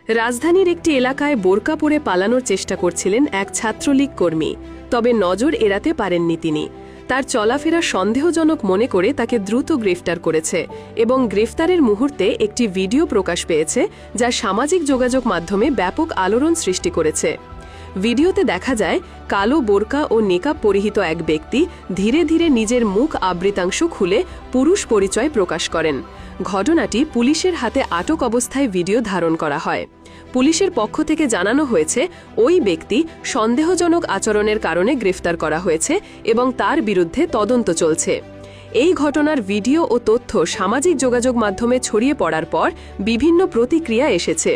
রাজধানীর একটি এলাকায় বোরকা পরে পালানোর চেষ্টা করছিলেন এক ছাত্রলীগ কর্মী। তবে নজর এড়াতে পারেননি তিনি। তার চলাফেরা সন্দেহজনক মনে করে তাকে দ্রুত গ্রেফতার করেছে এবং গ্রেফতারের মুহূর্তে একটি ভিডিও প্রকাশ পেয়েছে, যা সামাজিক যোগাযোগ মাধ্যমে ব্যাপক আলোড়ন সৃষ্টি করেছে। ভিডিওতে দেখা যায় কালো বোরকা ও নেকাব পরিহিত এক ব্যক্তি ধীরে ধীরে নিজের মুখ আবৃতাংশ খুলে পুরুষ পরিচয় প্রকাশ করেন। ঘটনাটি পুলিশের হাতে আটক অবস্থায় ভিডিও ধারণ করা হয়। পুলিশের পক্ষ থেকে জানানো হয়েছে, ওই ব্যক্তি সন্দেহজনক আচরণের কারণে গ্রেফতার করা হয়েছে এবং তার বিরুদ্ধে তদন্ত চলছে। এই ঘটনার ভিডিও ও তথ্য সামাজিক যোগাযোগ মাধ্যমে ছড়িয়ে পড়ার পর বিভিন্ন প্রতিক্রিয়া এসেছে।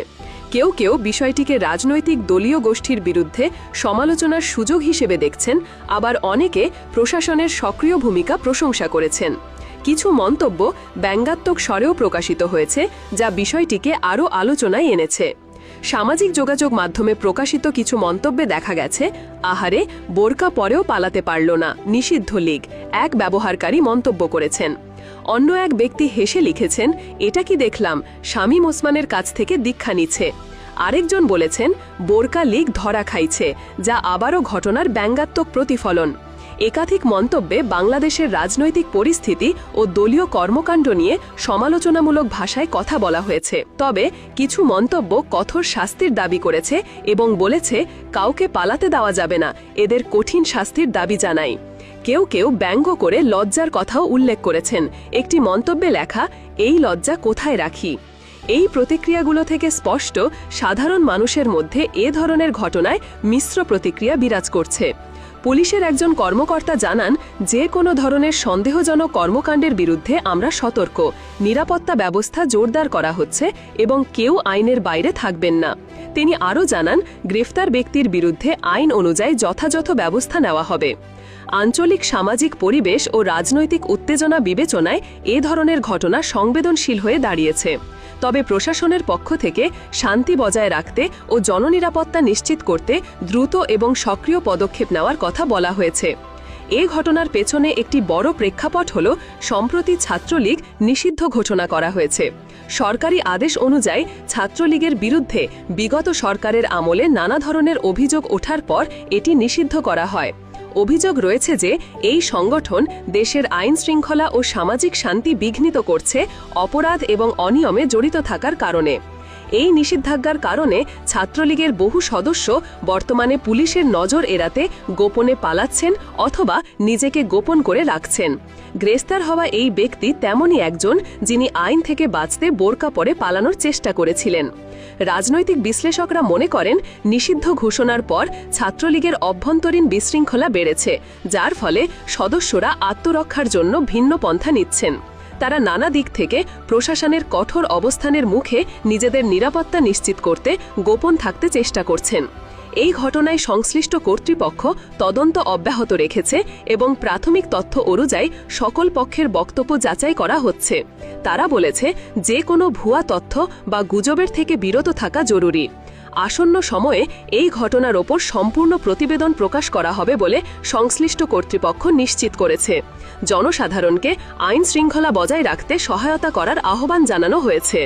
কেউ কেউ বিষয়টিকে রাজনৈতিক দলীয় গোষ্ঠীর বিরুদ্ধে সমালোচনার সুযোগ হিসেবে দেখছেন, আবার অনেকে প্রশাসনের সক্রিয় ভূমিকা প্রশংসা করেছেন। কিছু মন্তব্য ব্যঙ্গাত্মক স্বরেও প্রকাশিত হয়েছে, যা বিষয়টিকে আরও আলোচনায় এনেছে। সামাজিক যোগাযোগ মাধ্যমে প্রকাশিত কিছু মন্তব্যে দেখা গেছে, আহারে, বোরকা পরেও পালাতে পারল না, নিষিদ্ধ লীগ, এক ব্যবহারকারী মন্তব্য করেছেন। অন্য এক ব্যক্তি হেসে লিখেছেন, এটা কি দেখলাম, শামীম ওসমানের কাছ থেকে দীক্ষা নিচ্ছে। আরেকজন বলেছেন, বোরকা লীগ ধরা খাইছে, যা আবারও ঘটনার ব্যঙ্গাত্মক প্রতিফলন। একাধিক মন্তব্যে বাংলাদেশের রাজনৈতিক পরিস্থিতি ও দলীয় কর্মকাণ্ড নিয়ে সমালোচনামূলক ভাষায় কথা বলা হয়েছে। তবে কিছু মন্তব্য কঠোর শাস্তির দাবি করেছে এবং বলেছে, কাউকে পালাতে দেওয়া যাবে না, এদের কঠিন শাস্তির দাবি জানাই। কেউ কেউ ব্যঙ্গ করে লজ্জার কথাও উল্লেখ করেছেন। একটি মন্তব্যে লেখা, এই লজ্জা কোথায় রাখি। এই প্রতিক্রিয়াগুলো থেকে স্পষ্ট, সাধারণ মানুষের মধ্যে এ ধরনের ঘটনায় মিশ্র প্রতিক্রিয়া বিরাজ করছে। পুলিশের একজন কর্মকর্তা জানান, যে কোনো ধরনের সন্দেহজনক কর্মকাণ্ডের বিরুদ্ধে আমরা সতর্ক, নিরাপত্তা ব্যবস্থা জোরদার করা হচ্ছে এবং কেউ আইনের বাইরে থাকবেন না। তিনি আরও জানান, গ্রেফতার ব্যক্তির বিরুদ্ধে আইন অনুযায়ী যথাযথ ব্যবস্থা নেওয়া হবে। আঞ্চলিক সামাজিক পরিবেশ ও রাজনৈতিক উত্তেজনা বিবেচনায় এ ধরনের ঘটনা সংবেদনশীল হয়ে দাঁড়িয়েছে। তবে প্রশাসনের পক্ষ থেকে শান্তি বজায় রাখতে ও জননিরাপত্তা নিশ্চিত করতে দ্রুত এবং সক্রিয় পদক্ষেপ নেওয়ার কথা বলা হয়েছে। এ ঘটনার পেছনে একটি বড় প্রেক্ষাপট হল, সম্প্রতি ছাত্রলীগ নিষিদ্ধ ঘোষণা করা হয়েছে। সরকারি আদেশ অনুযায়ী ছাত্রলীগের বিরুদ্ধে বিগত সরকারের আমলে নানা ধরনের অভিযোগ ওঠার পর এটি নিষিদ্ধ করা হয়। অভিযোগ রয়েছে যে এই সংগঠন দেশের আইন শৃঙ্খলা ও সামাজিক শান্তি বিঘ্নিত করছে অপরাধ এবং অনিয়মে জড়িত থাকার কারণে। এই নিষেধাজ্ঞার কারণে ছাত্রলীগের বহু সদস্য বর্তমানে পুলিশের নজর এড়াতে গোপনে পালাচ্ছেন অথবা নিজেকে গোপন করে রাখছেন। গ্রেফতার হওয়া এই ব্যক্তি তেমনই একজন, যিনি আইন থেকে বাঁচতে বোরকা পরে পালানোর চেষ্টা করেছিলেন। রাজনৈতিক বিশ্লেষকরা মনে করেন, নিষিদ্ধ ঘোষণার পর ছাত্রলীগের অভ্যন্তরীণ বিশৃঙ্খলা বেড়েছে, যার ফলে সদস্যরা আত্মরক্ষার জন্য ভিন্ন পন্থা নিচ্ছেন। তারা নানা দিক থেকে প্রশাসনের কঠোর অবস্থানের মুখে নিজেদের নিরাপত্তা নিশ্চিত করতে গোপন থাকতে চেষ্টা করছেন। এই ঘটনায় সংশ্লিষ্ট কর্তৃপক্ষ তদন্ত অব্যাহত রেখেছে এবং প্রাথমিক তথ্য অনুযায়ী সকল পক্ষের বক্তব্য যাচাই করা হচ্ছে। তারা বলেছে, যে কোনো ভুয়া তথ্য বা গুজবের থেকে বিরত থাকা জরুরি। আসন্ন সময়ে এই ঘটনার ওপর সম্পূর্ণ প্রতিবেদন প্রকাশ করা হবে বলে সংশ্লিষ্ট কর্তৃপক্ষ নিশ্চিত করেছে। জনসাধারণকে আইন শৃঙ্খলা বজায় রাখতে সহায়তা করার আহ্বান জানানো হয়েছে।